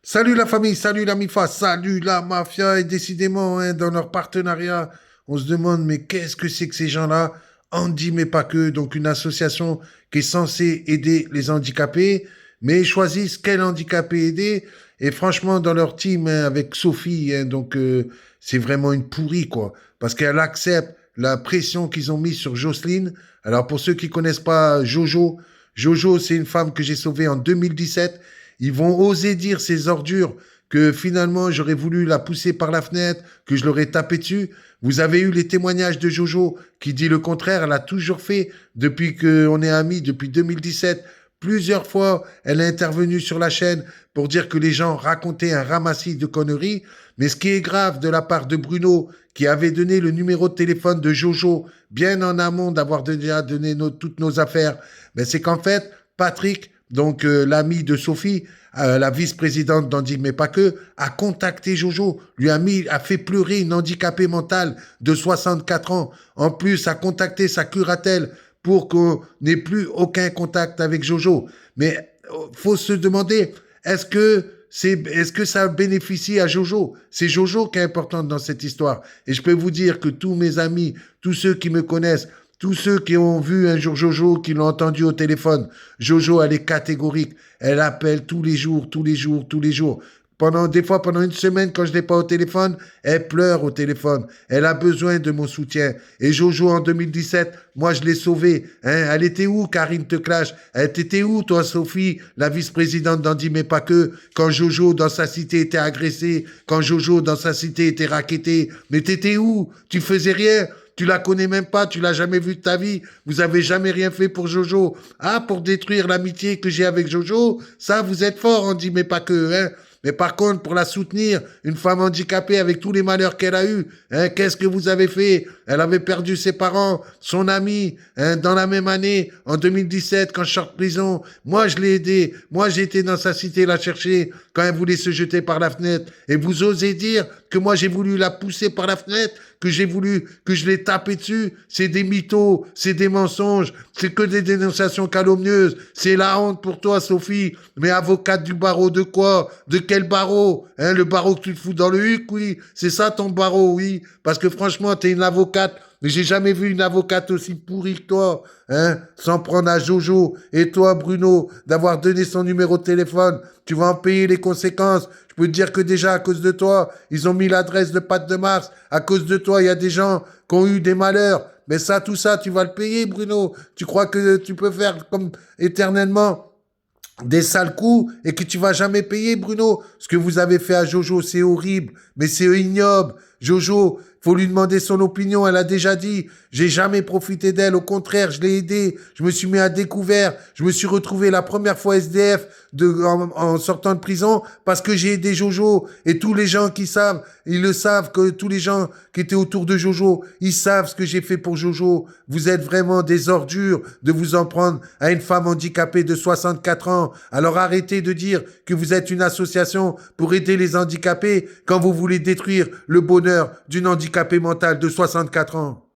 Salut la famille, salut la MIFA, salut la mafia. Et décidément, hein, dans leur partenariat, on se demande, mais qu'est-ce que c'est que ces gens-là? Andy, mais pas que, donc une association qui est censée aider les handicapés, mais ils choisissent quel handicapé aider. Et franchement, dans leur team, hein, avec Sophie, hein, donc c'est vraiment une pourrie, quoi. Parce qu'elle accepte la pression qu'ils ont mise sur Jocelyne. Alors pour ceux qui connaissent pas Jojo, Jojo, c'est une femme que j'ai sauvée en 2017. Ils vont oser dire ces ordures que finalement j'aurais voulu la pousser par la fenêtre, que je l'aurais tapé dessus. Vous avez eu les témoignages de Jojo qui dit le contraire. Elle a toujours fait depuis qu'on est amis, depuis 2017. Plusieurs fois, elle est intervenue sur la chaîne pour dire que les gens racontaient un ramassis de conneries. Mais ce qui est grave de la part de Bruno, qui avait donné le numéro de téléphone de Jojo bien en amont d'avoir déjà donné toutes nos affaires, mais c'est qu'en fait, Patrick, donc l'ami de Sophie, la vice-présidente d'Andy, mais pas que, a contacté Jojo, a fait pleurer une handicapée mentale de 64 ans. En plus, a contacté sa curatelle pour qu'on n'ait plus aucun contact avec Jojo. Mais faut se demander, est-ce que ça bénéficie à Jojo? C'est Jojo qui est importante dans cette histoire. Et je peux vous dire que tous mes amis, tous ceux qui me connaissent, tous ceux qui ont vu un jour Jojo, qui l'ont entendu au téléphone, Jojo, elle est catégorique. Elle appelle tous les jours, tous les jours, tous les jours. Des fois, pendant une semaine, quand je n'ai pas au téléphone, elle pleure au téléphone. Elle a besoin de mon soutien. Et Jojo, en 2017, moi, je l'ai sauvée. Hein. Elle était où, Karine Teclash? Elle était où, toi, Sophie, la vice-présidente d'Andy, mais pas que, quand Jojo, dans sa cité, était agressée, quand Jojo, dans sa cité, était racketté? Mais t'étais où? Tu faisais rien. Tu la connais même pas, tu l'as jamais vue de ta vie. Vous avez jamais rien fait pour Jojo. Ah, pour détruire l'amitié que j'ai avec Jojo, ça, vous êtes fort, on dit, mais pas que, hein. Mais par contre, pour la soutenir, une femme handicapée avec tous les malheurs qu'elle a eus, hein, qu'est-ce que vous avez fait? Elle avait perdu ses parents, son ami, hein, dans la même année, en 2017, quand je sors de prison. Moi, je l'ai aidée. Moi, j'ai été dans sa cité la chercher quand elle voulait se jeter par la fenêtre. Et vous osez dire que moi, j'ai voulu la pousser par la fenêtre, que j'ai voulu que je l'ai tapé dessus? C'est des mythos, c'est des mensonges, c'est que des dénonciations calomnieuses. C'est la honte pour toi, Sophie. Mais avocate du barreau de quoi? De quel barreau? Hein, le barreau que tu te fous dans le huc, oui. C'est ça ton barreau, oui. Parce que franchement, t'es une avocate. Mais j'ai jamais vu une avocate aussi pourrie que toi, hein, sans prendre à Jojo. Et toi, Bruno, d'avoir donné son numéro de téléphone, tu vas en payer les conséquences. Je peux te dire que déjà, à cause de toi, ils ont mis l'adresse de Pat de Mars. À cause de toi, il y a des gens qui ont eu des malheurs. Mais ça, tout ça, tu vas le payer, Bruno. Tu crois que tu peux faire comme éternellement des sales coups et que tu vas jamais payer, Bruno? Ce que vous avez fait à Jojo, c'est horrible, mais c'est ignoble. Jojo, faut lui demander son opinion. Elle a déjà dit, j'ai jamais profité d'elle. Au contraire, je l'ai aidée. Je me suis mis à découvert. Je me suis retrouvé la première fois SDF en sortant de prison parce que j'ai aidé Jojo. Et tous les gens qui savent, ils le savent, que tous les gens qui étaient autour de Jojo, ils savent ce que j'ai fait pour Jojo. Vous êtes vraiment des ordures de vous en prendre à une femme handicapée de 64 ans. Alors arrêtez de dire que vous êtes une association pour aider les handicapés quand vous voulez détruire le bonheur d'une handicapée mentale de 64 ans.